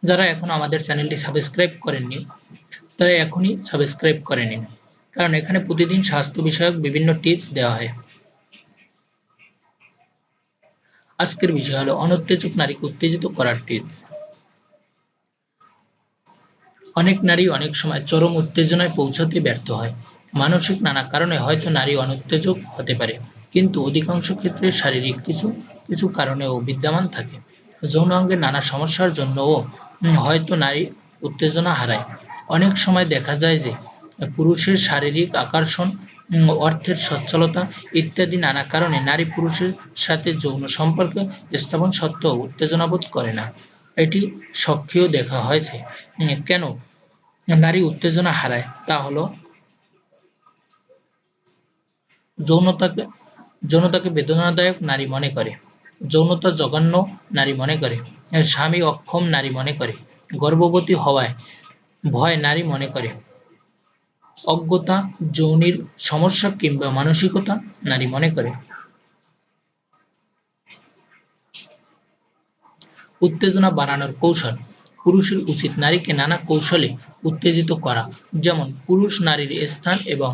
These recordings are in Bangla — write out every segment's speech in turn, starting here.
যারা এখন আমাদের চ্যানেলটি সাবস্ক্রাইব করেননি তারা এখনই সাবস্ক্রাইব করে নিন, কারণ এখানে প্রতিদিন স্বাস্থ্য বিষয়ক বিভিন্ন টিপস দেওয়া হয়। আজকের বিষয় হলো অনুত্তেজক নারীকে উত্তেজিত করার টিপস। অনেক নারী অনেক সময় চরম উত্তেজনায় পৌঁছাতে ব্যর্থ হয়। মানসিক নানা কারণে হয়তো নারী অনুত্তেজক হতে পারে, কিন্তু অধিকাংশ ক্ষেত্রে শারীরিক কিছু কিছু কারণেও বিদ্যমান থাকে। যৌনাঙ্গের নানা সমস্যার জন্যও হয়তো নারী উত্তেজনা হারায়। অনেক সময় দেখা যায় যে পুরুষের শারীরিক আকর্ষণ, অর্থের সচ্ছলতা ইত্যাদি নানা কারণে নারী পুরুষের সাথে যৌন সম্পর্ক স্থাপন সত্ত্বেও উত্তেজনা বোধ করে না। এটি সক্রিয় দেখা হয়েছে। কেন নারী উত্তেজনা হারায় তা হলো যৌনতাকে যৌনতাকে বেদনাদায়ক নারী মনে করে, যৌনতা জঘন্য নারী মনে করে, স্বামী অক্ষম নারী মনে করে, গর্ভবতী হওয়ায় ভয় নারী মনে করে, অজ্ঞতা, যৌনির সমস্যা কিংবা মানসিকতা নারী মনে করে। উত্তেজনা বাড়ানোর কৌশল। পুরুষের উচিত নারীকে নানা কৌশলে উত্তেজিত করা, যেমন পুরুষ নারীর স্থান এবং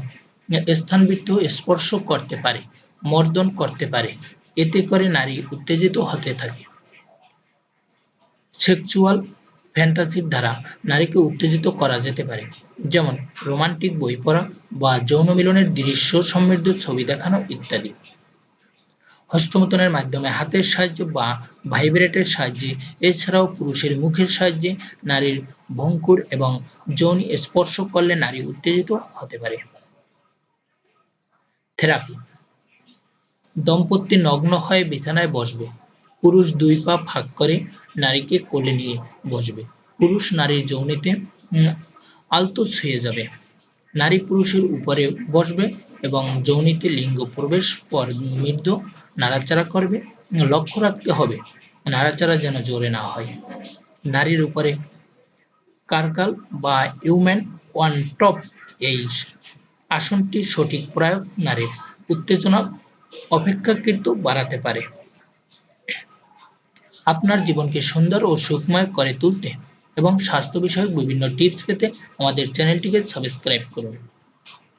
স্থানবৃত্ত স্পর্শ করতে পারে, মর্দন করতে পারে, এতে করে নারী উত্তেজিত হতে থাকে। সেক্সুয়াল ফ্যান্টাসির দ্বারা নারীকে উত্তেজিত করা যেতে পারে, যেমন রোমান্টিক বই পড়া বা যৌন মিলনের দৃশ্য সমৃদ্ধ ছবি দেখানো ইত্যাদি। হস্তমৈথুনের মাধ্যমে হাতের সাহায্যে বা ভাইব্রেটের সাহায্যে, এছাড়াও পুরুষের মুখের সাহায্যে নারীর ভঙ্কুর এবং যৌন স্পর্শ করলে নারী উত্তেজিত হতে পারে। থেরাপি। দম্পতি নগ্ন হয়ে বিছানায় বসবে। পুরুষ দুই পা ফাঁক করে নারীকে কোলে নিয়ে বসবে। পুরুষ নারীর যৌনিতে আলতো ছুঁয়ে যাবে। নারী পুরুষের উপরে বসবে এবং যৌনিতে লিঙ্গ প্রবেশ পর মৃদু নাড়াচাড়া করবে। লক্ষ্য রাখতে হবে নাড়াচাড়া যেন জোরে না হয়। নারীর উপরে কারকাল বা ইউম্যান অন টপ, এই আসনটির সঠিক প্রয়োগ নারীর উত্তেজনা অপেক্ষাকৃত বাড়াতে পারে। আপনার জীবনকে সুন্দর ও সুখময় করে তুলতে এবং স্বাস্থ্য বিষয়ক বিভিন্ন টিপস পেতে আমাদের চ্যানেলটিকে সাবস্ক্রাইব করুন।